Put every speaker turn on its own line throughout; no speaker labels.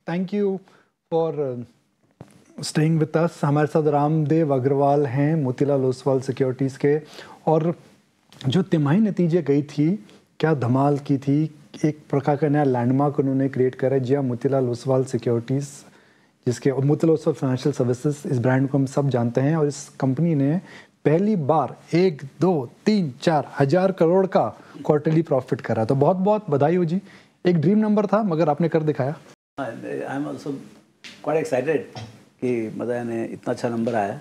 Thank you for staying with us. हमारे साथ रामदेव अग्रवाल हैं मोतीलाल ओसवाल सिक्योरिटीज़ के, और जो तिमाही नतीजे गई थी क्या धमाल की थी। एक प्रकार का नया लैंडमार्क उन्होंने क्रिएट करा है। जी हाँ, मोतीलाल ओसवाल सिक्योरिटीज़, जिसके मोतीलाल ओसवाल फाइनेंशियल सर्विसेज, इस ब्रांड को हम सब जानते हैं, और इस कंपनी ने पहली बार 1, 2, 3, 4 हज़ार करोड़ का क्वार्टरली प्रॉफिट करा। तो बहुत बहुत बधाई हो जी। एक ड्रीम नंबर था मगर आपने कर दिखाया।
I am also quite excited कि मतलब ने इतना अच्छा नंबर आया,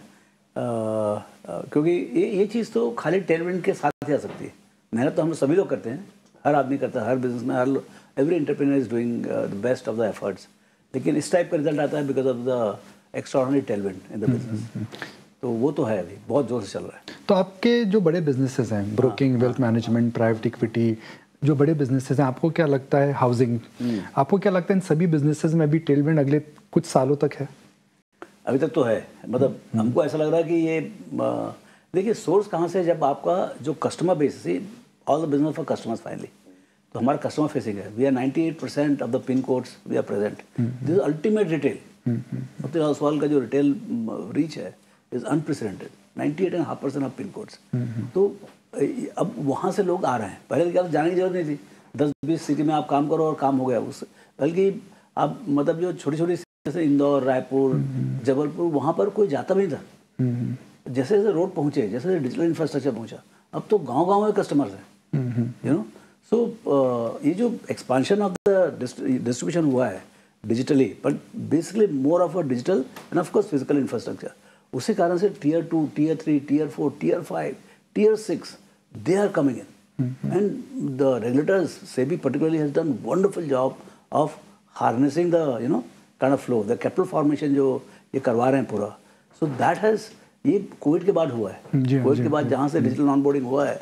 क्योंकि ये चीज़ तो खाली टेलमेंट के साथ ही आ सकती है। मेहनत तो हम सभी लोग करते हैं, हर आदमी करता है, हर बिजनेस में, हर every entrepreneur is doing the best of the efforts, लेकिन इस टाइप का रिजल्ट आता है because of the extraordinary talent in the business. तो वो तो है, अभी बहुत जोर से चल रहा है।
तो आपके जो बड़े बिजनेसेस हैं, broking, wealth management, private equity, जो बड़े बिजनेसेस हैं, आपको क्या लगता है, हाउसिंग, आपको क्या लगता है इन सभी बिजनेसेस में भी टेलमेंट अगले कुछ सालों तक है?
अभी तक तो है, मतलब हमको ऐसा लग रहा है कि ये देखिए सोर्स कहाँ से है। जब आपका जो कस्टमर बेस है, all the business for customers finally, तो हमारा कस्टमर फेसिंग है। We are 98% of the pin codes we are present. This is ultimate retail. Motilal Oswal का जो रिटेल रीच है is unprecedented, 98.5% of pin codes. तो अब वहाँ से लोग आ रहे हैं। पहले क्या जाने की जरूरत नहीं थी, 10-20 सिटी में आप काम करो और काम हो गया उससे, बल्कि आप मतलब जो छोटी छोटी जैसे इंदौर, रायपुर, जबलपुर, वहाँ पर कोई जाता भी नहीं था। जैसे जैसे रोड पहुँचे, जैसे जैसे डिजिटल इंफ्रास्ट्रक्चर पहुँचा, अब तो गांव-गांव में कस्टमर्स हैं, यू नो। सो ये जो एक्सपांशन ऑफ द डिस्ट्रीब्यूशन हुआ है digitally, but basically more of a digital end of course physical infrastructure, उसी कारण से Tier 2, Tier 3, Tier 4, Tier 5, Tier 6 they are coming in, and the regulators, SEBI particularly, has done wonderful job of harnessing the kind of flow, the capital formation जो ये करवा रहे हैं पूरा। So that has, ये कोविड के बाद हुआ है। कोविड के बाद जहाँ से डिजिटल ऑनबोर्डिंग हुआ है,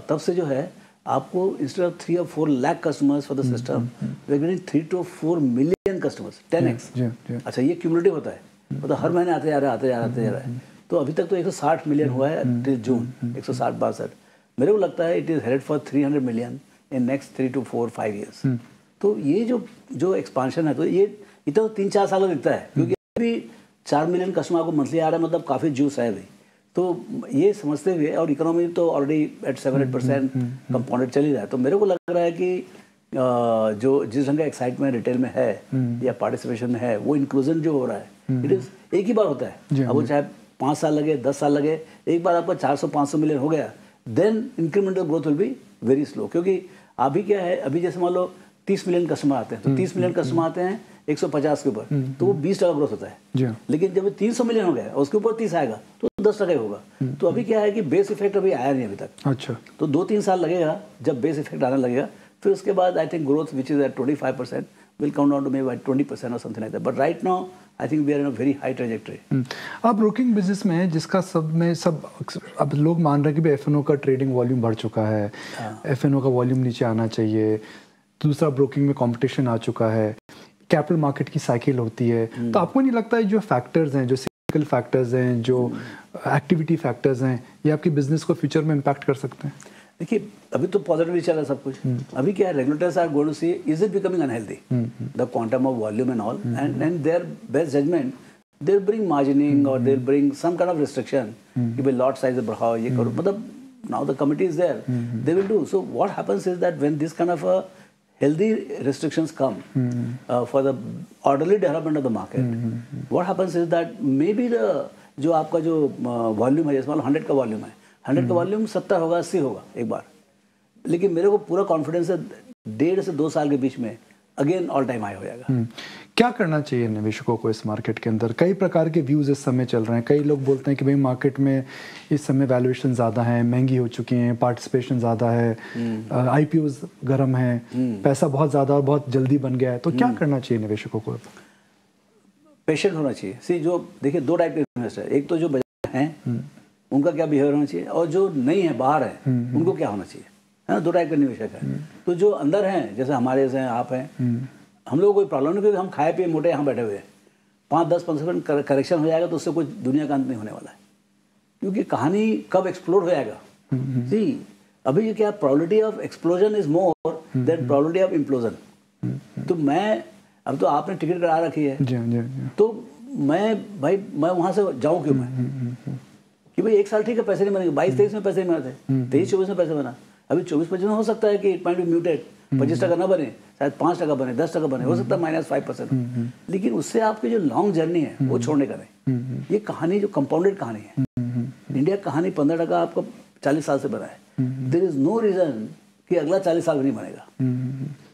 तब से जो है आपको instead of 3 or 4 lakh customers for the system, we are getting 3 to 4 million customers, 10x। अच्छा, ये क्यूमुलेटिव होता है, मतलब हर महीने आते जा रहा है। तो अभी तक तो 160 मिलियन हुआ है टिल जून, 160-62। मेरे को लगता है it is headed for 300 million in next 3 to 4-5 years। तो ये जो एक्सपांशन है, तो ये इतना 3-4 साल दिखता है, क्योंकि अभी 4 मिलियन कस्टमर को मंथली आ रहा है, मतलब काफ़ी जूस है अभी। तो ये समझते हुए, और इकोनॉमी तो ऑलरेडी एट 7-8% कंपाउंडेड चल ही रहा है, तो मेरे को लग रहा है कि जो जिस ढंग का एक्साइटमेंट रिटेल में है या पार्टिसिपेशन में है, वो इंक्लूजन जो हो रहा है, इट इज़ एक ही बार होता है। अब वो चाहे 5 साल लगे, 10 साल लगे, एक बार आपका 400-500 मिलियन हो गया, then incremental growth will be very slow. क्योंकि अभी क्या है, अभी जैसे मान लो 30 मिलियन कस्टमर आते हैं, तो 30 मिलियन कस्टमर आते हैं 150 के ऊपर, तो वो 20% ग्रोथ होता है। लेकिन जब 300 मिलियन हो गया और उसके ऊपर 30 आएगा, तो 10% होगा। तो अभी क्या है कि बेस इफेक्ट अभी आया नहीं अभी तक।
अच्छा,
तो 2-3 साल लगेगा जब बेस इफेक्ट आने लगेगा, फिर उसके बाद I think growth which is at 25% will come down to maybe 20% और something like that. But right now I think we are in a very high trajectory.
आप ब्रोकिंग बिजनेस में, जिसका सब में सब अब लोग मान रहे हैं कि एफएनओ का ट्रेडिंग वॉल्यूम बढ़ चुका है, एफएनओ का वॉल्यूम नीचे आना चाहिए, दूसरा ब्रोकिंग में कंपटीशन आ चुका है, कैपिटल मार्केट की साइकिल होती है, तो आपको नहीं लगता है जो फैक्टर्स हैं, जो सिक्लिकल फैक्टर्स हैं, जो एक्टिविटी फैक्टर्स हैं, ये आपकी बिजनेस को फ्यूचर में इम्पैक्ट कर सकते हैं?
देखिए, अभी तो पॉजिटिवली चल रहा है सब कुछ। अभी क्या है, regulators are going to see is it becoming unhealthy, the quantum of volume and all, and their best judgement they will bring margining और they will bring some kind of restriction कि भाई लॉट साइज बढ़ाओ, ये करो, मतलब now the committee is there, they will do. So what happens is that when this kind of a healthy restrictions come for the orderly development of the market, what happens is that maybe जो आपका जो volume है, जैसे मान लो 100 का volume है, 100 का volume 70 होगा, 80 होगा एक बार, लेकिन मेरे को पूरा कॉन्फिडेंस है 1.5 से 2 साल के बीच में अगेन ऑल टाइम हाई हो जाएगा।
क्या करना चाहिए निवेशकों को इस मार्केट के अंदर? कई प्रकार के व्यूज इस समय चल रहे हैं। कई लोग बोलते हैं कि भाई मार्केट में इस समय वैल्यूएशन ज़्यादा है, महंगी हो चुकी हैं, पार्टिसिपेशन ज़्यादा है, आईपीओज गर्म है, पैसा बहुत ज़्यादा और बहुत जल्दी बन गया है, तो क्या करना चाहिए निवेशकों को?
पेशेंट होना चाहिए। सी जो देखिए, 2 टाइप के इन्वेस्टर, एक तो जो बजाय हैं उनका क्या बिहेवियर होना चाहिए, और जो नहीं है बाहर है उनको क्या होना चाहिए, है ना। 2 टाइप के निवेशक हैं। तो जो अंदर हैं, जैसे हमारे जैसे आप हैं, हम लोग कोई प्रॉब्लम नहीं, क्योंकि हम खाए पिए मोटे यहाँ बैठे हुए हैं। 5-10% करेक्शन हो जाएगा तो उससे कुछ दुनिया का अंत नहीं होने वाला है, क्योंकि कहानी कब एक्सप्लोड हो जाएगा। सी अभी ये क्या, probability of explosion is more than probability of implosion. तो मैं अब तो आपने टिकट करा रखी है,
जी जी जी,
तो मैं वहाँ से जाऊँ क्यों मैं? कि भाई 1 साल ठीक है पैसे नहीं बनेंगे, 22-23 में पैसे नहीं बने थे, 23-24 में पैसे बना, अभी 24-25 में हो सकता है कि इट माइट बी म्यूटेड, 25% ना बने, शायद 5% बने, 10% बने, हो सकता है -5%, लेकिन उससे आपकी जो लॉन्ग जर्नी है वो छोड़ने का नहीं। ये कहानी जो कंपाउंडेड कहानी है, इंडिया कहानी 15% आपको 40 साल से बना है, देयर इज नो रीजन कि अगला 40 साल भी नहीं बनेगा।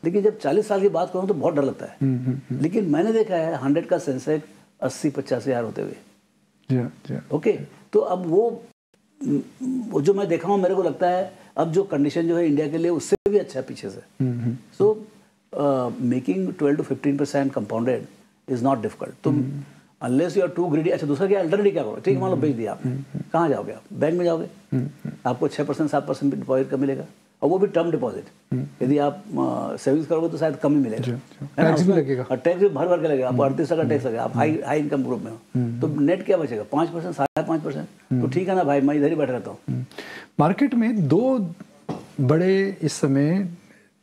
लेकिन जब 40 साल की बात करूँ तो बहुत डर लगता है, लेकिन मैंने देखा है 100 का सेंसेक्स 80-85 हज़ार होते हुए। ओके, तो अब वो जो मैं देखा हूँ, मेरे को लगता है अब जो कंडीशन जो है इंडिया के लिए उससे भी अच्छा है पीछे से। So making 12 to 15% compounded is not difficult. तुम unless you are too greedy. अच्छा, दूसरा क्या अल्टरनेटिव क्या करो? ठीक है, मान लो बेच दिया आपने, कहाँ जाओगे आप? बैंक में जाओगे, आपको 6% 7% डिपॉजिट का मिलेगा, और वो भी टर्म डिपॉजिट। यदि आप सेविंग्स करोगे तो शायद कम ही मिलेगा,
टैक्स भी लगेगा,
और टैक्स भी भर के लगेगा, आपको 38% टैक्स लगेगा, आप हाई इनकम ग्रुप में हो, तो नेट क्या बचेगा? 5%, 5.5%। तो ठीक है ना भाई, मैं इधर ही बैठा रहता हूँ।
मार्केट में दो बड़े इस समय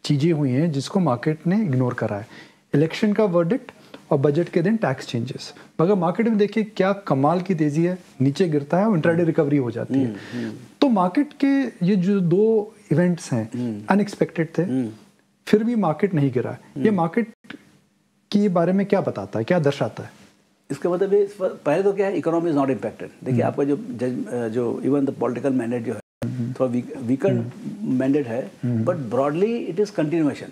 चीज़ें हुई हैं जिसको मार्केट ने इग्नोर करा है, इलेक्शन का वर्डिक्ट और बजट के दिन टैक्स चेंजेस। मगर मार्केट में देखिए क्या कमाल की तेजी है, नीचे गिरता है और इंट्राडे रिकवरी हो जाती है। तो मार्केट के ये जो दो इवेंट्स हैं अनएक्सपेक्टेड थे, फिर भी मार्केट नहीं गिरा। ये मार्केट के बारे में क्या बताता है, क्या दर्शाता है?
इसका मतलब ये पहले तो क्या है, इकोनॉमी इज नॉट इम्पैक्टेड। देखिए आपका जो इवन द पॉलिटिकल मैंडेट जो है थोड़ा वीकर मैंडेट है, but broadly it is continuation,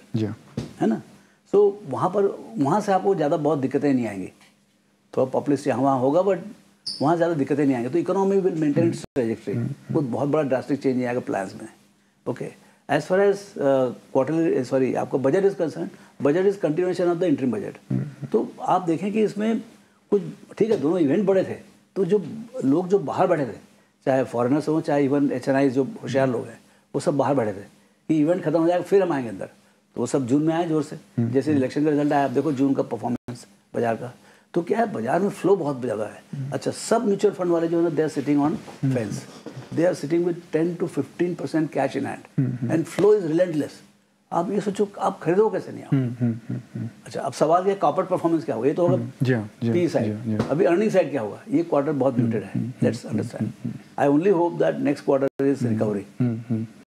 है ना। सो वहाँ से आपको ज़्यादा बहुत दिक्कतें नहीं आएंगी, थोड़ा पॉपुलिस्ट यहाँ वहाँ होगा, बट वहाँ ज़्यादा दिक्कतें नहीं आएंगी। तो economy will maintain its trajectory, कोई बहुत बड़ा ड्रास्टिक चेंज नहीं आएगा प्लान्स में। ओके, एज फार एज आपका budget is concern, budget is continuation of the interim budget. तो आप देखें कि इसमें कुछ ठीक है, दोनों इवेंट बड़े थे, तो जो लोग जो बाहर बैठे थे, चाहे फॉरेनर्स हो चाहे इवन HNI जो होशियार लोग हैं, वो सब बाहर बैठे थे कि इवेंट खत्म हो जाएगा फिर हम आएंगे अंदर। तो वो सब जून में आए जोर से, जैसे इलेक्शन का रिजल्ट आया, आप देखो जून का परफॉर्मेंस बाजार का, तो क्या है बाजार में फ्लो बहुत ज़्यादा है। अच्छा, सब म्यूचुअल फंड वाले जो है ना, they are sitting on fence, they are sitting with 10 to 15% cash in hand, and flow is relentless. आप ये सोचो आप खरीदो कैसे नहीं आप। अच्छा, अब सवाल ये कॉर्पोरेट परफॉर्मेंस क्या होगा, ये तो होगा पी साइड। अभी अर्निंग साइड क्या होगा? ये क्वार्टर बहुत म्यूटेड है, let's understand. I only hope that next quarter is recovery,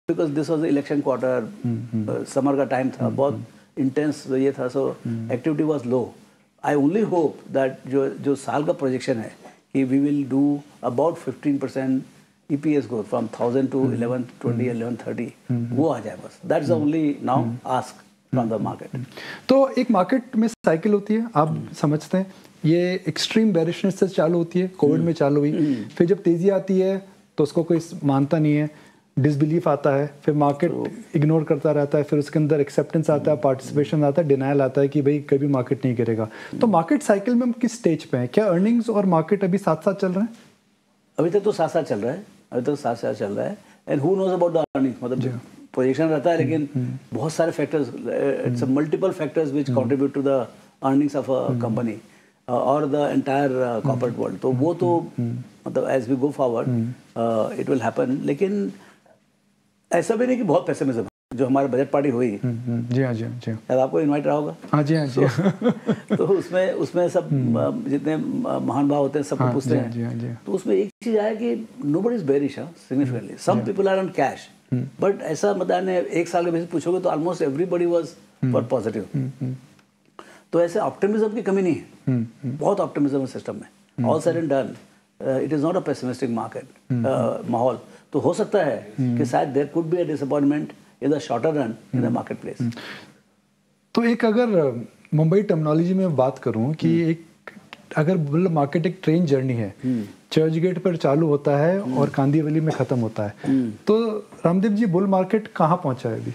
because this was the election quarter, summer का टाइम था, बहुत इंटेंस ये था, so activity was low. I only hope that जो साल का प्रोजेक्शन है कि we will do about 15% EPS growth from 1000 to 1120, 1130, वो आ जाए बस। That's the only now ask from the market.
तो एक मार्केट में साइकिल होती है, आप समझते हैं, ये एक्सट्रीम बेरिशनेस से चालू होती है, कोविड में चालू हुई, फिर जब तेजी आती है तो उसको कोई मानता नहीं है, डिसबिलीफ आता है, फिर मार्केट इग्नोर करता रहता है, फिर उसके अंदर एक्सेप्टेंस आता है, पार्टिसिपेशन आता है, डिनायल आता है कि भाई कभी मार्केट नहीं गिरेगा। तो मार्केट साइकिल में हम किस स्टेज पे हैं? क्या अर्निंग्स और मार्केट अभी साथ साथ चल रहे हैं?
अभी तक तो साथ साथ चल रहा है, अभी तक साथ साथ चल रहा है। And who knows about the earnings, मतलब प्रोजेक्शन रहता है, लेकिन बहुत सारे factors, it's multiple factors which contribute to the earnings of a company और द एंटायर कॉर्पोरेट वर्ल्ड। तो वो तो मतलब as we go forward it will happen. लेकिन ऐसा भी नहीं कि बहुत पेसिमिज्म। जो हमारी बजट पार्टी हुई,
जी हाँ, जी हाँ, जी
शायद आपको इनवाइट रहा होगा।
हाँ जी, हाँ जी।
तो उसमें सब जितने महान भाव होते हैं सबको पूछते हैं। तो उसमें एक चीज आया कि nobody is bearish significantly, some people are on cash, but ऐसा मतलब एक साल के बेसिस पूछोगे तो almost everybody was for positive. तो ऐसे ऑप्टिमिज्म की कमी नहीं है, बहुत ऑप्टिमिज्म है सिस्टम में। All said and done, it is not a pessimistic market माहौल। तो हो सकता है कि शायद there could be a disappointment in the shorter run in the marketplace.
तो एक अगर मुंबई टर्मिनोलॉजी में बात करूं कि एक अगर बुल मार्केट एक ट्रेन जर्नी है, चर्च गेट पर चालू होता है और कांदीवली में खत्म होता है, तो रामदेव जी बुल मार्केट कहाँ पहुंचा है अभी?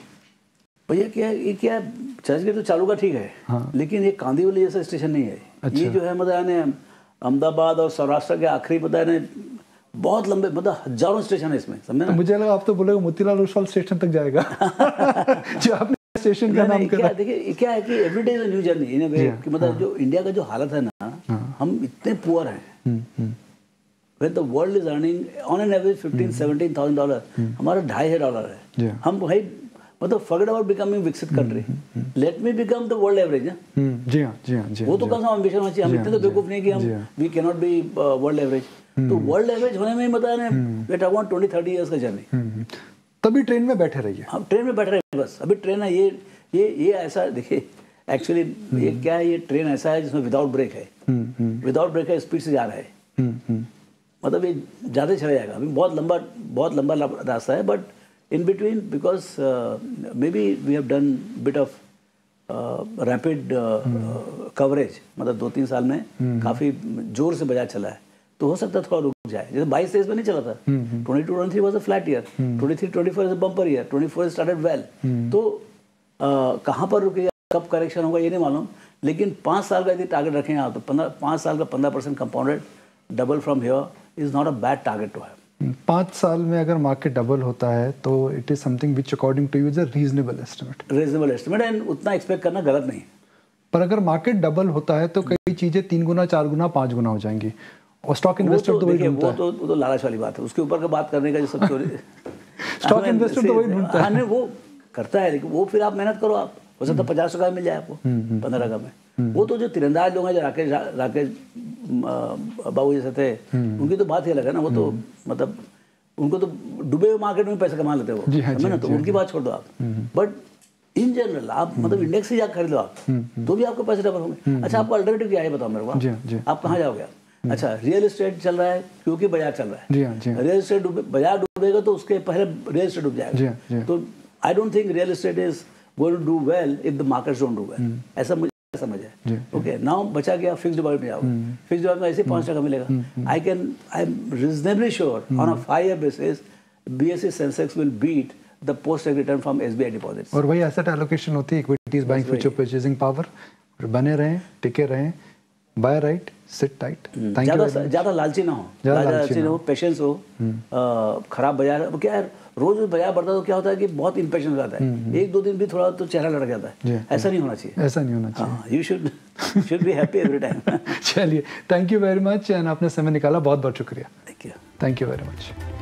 भैया क्या चर्च गेट तो चालू का ठीक है, हाँ। लेकिन ये कांदीवली जैसा स्टेशन नहीं है। अच्छा। ये जो है मतलब अहमदाबाद और सौराष्ट्र के आखिरी मतलब बहुत लंबे मतलब हजारों स्टेशन है इसमें, समझे ना?
मुझे लगा आप तो बोलेगा मोतीलाल ओसवाल स्टेशन तक जाएगा। जो आपने स्टेशन का नाम करा।
देखिए क्या है कि every day is a new journey in a way कि मतलब जो इंडिया का जो हालत है ना, हम इतने पुअर हैं। When the world is earning on an average $15,000-17,000, हमारा $2,500 है। हम भाई मतलब फॉरगेट अबाउट बिकमिंग विकसित country, let me become the world average.
जी हाँ, जी हाँ, जी
वो तो कम से कम एम्बिशन होना चाहिए। हम इतने तो बेवकूफ नहीं कि हम we can not be world average. तो वर्ल्ड एवरेज होने में मतलब है वी टॉक अबाउट 20-30 इयर्स का जर्नी।
तभी ट्रेन में बैठे रहिए।
हम ट्रेन में बैठ रहे हैं बस। अभी ट्रेन है ये ऐसा देखिए, एक्चुअली ये क्या है, ये ट्रेन ऐसा है जिसमें विदाउट ब्रेक है, विदाउट ब्रेक है, स्पीड से जा रहा है, मतलब ये ज़्यादा चला जाएगा। अभी बहुत लंबा रास्ता है, but in between because maybe we have done bit of rapid coverage, मतलब 2-3 साल में काफ़ी जोर से बाजार चला है, तो हो सकता है थोड़ा रुक जाए। जैसे 22-23 में नहीं चला था, 22-23 was a flat year, 23-24 is a bumper year, 24 started well. तो कहाँ पर रुकेगा, कब करेक्शन होगा ये नहीं मालूम, लेकिन 5 साल का यदि टारगेट रखें आप तो 5 साल का 15% compounded double from here is not a bad target to have.
5 साल में अगर मार्केट डबल होता है तो it is something which according to you is a reasonable estimate
and उतना एक्सपेक्ट करना गलत नहीं।
पर अगर मार्केट डबल होता है तो कई चीजें 3 गुना, 4 गुना, 5 गुना हो जाएंगी, और स्टॉक इन्वेस्टर तो वही ढूंढता है।
वो तो लालच वाली बात है, उसके ऊपर का बात करने का जो सब
स्टॉक इन्वेस्टर तो वही ढूंढता है।
वो करता है, लेकिन वो फिर आप मेहनत करो, आप हो सकता है 50 टका मिल जाए आपको, 15 टका में। वो तो जो तीरंदाज लोग हैं, जो राकेश बाबू जैसे थे, उनकी तो बात ही अलग है ना। वो तो मतलब उनको तो डूबे हुए मार्केट में पैसा कमा लेते हो, समझे ना, तो उनकी बात छोड़ दो आप। बट इन जनरल आप मतलब इंडेक्स से जाकर खरीद लो आप, तो भी आपको पैसे डबल होंगे। अच्छा, आपको अल्टरनेटिव क्या है बताओ मेरे को, आप कहाँ जाओगे आप? अच्छा, रियल एस्टेट चल रहा है क्योंकि बाजार चल रहा है। रियल एस्टेट बाजार डूबेगा तो उसके पहले रियल एस्टेट डूब जाएगा। तो I don't think real estate is going to do well if the markets don't do well, ऐसा मुझे समझ है। ओके, नाउ बचा गया फिक्स्ड डिपॉजिट में जाओ, फिक्स्ड डिपॉजिट में ऐसे 5 टका मिलेगा। I am reasonably sure on a 5 year basis BSE Sensex will beat the post return from SBI deposits.
और वही एसेट एलोकेशन होती है, equities buying future purchasing power, बने रहें, टिके रहें, बाय राइट, सिट टाइट।
ज़्यादा लालची ना हो, ज़्यादा लालची ना हो, पेशेंस हो। खराब बाजार क्या है, रोज बाजार बढ़ता तो क्या होता है कि बहुत इंपेशेंस हो जाता है, 1-2 दिन भी थोड़ा तो चेहरा लड़ जाता है। ऐसा नहीं होना चाहिए,
ऐसा नहीं होना चाहिए।
You should be happy every time.
चलिए, thank you very much, and आपने समय निकाला, बहुत बहुत शुक्रिया।
Thank you,
thank you very much.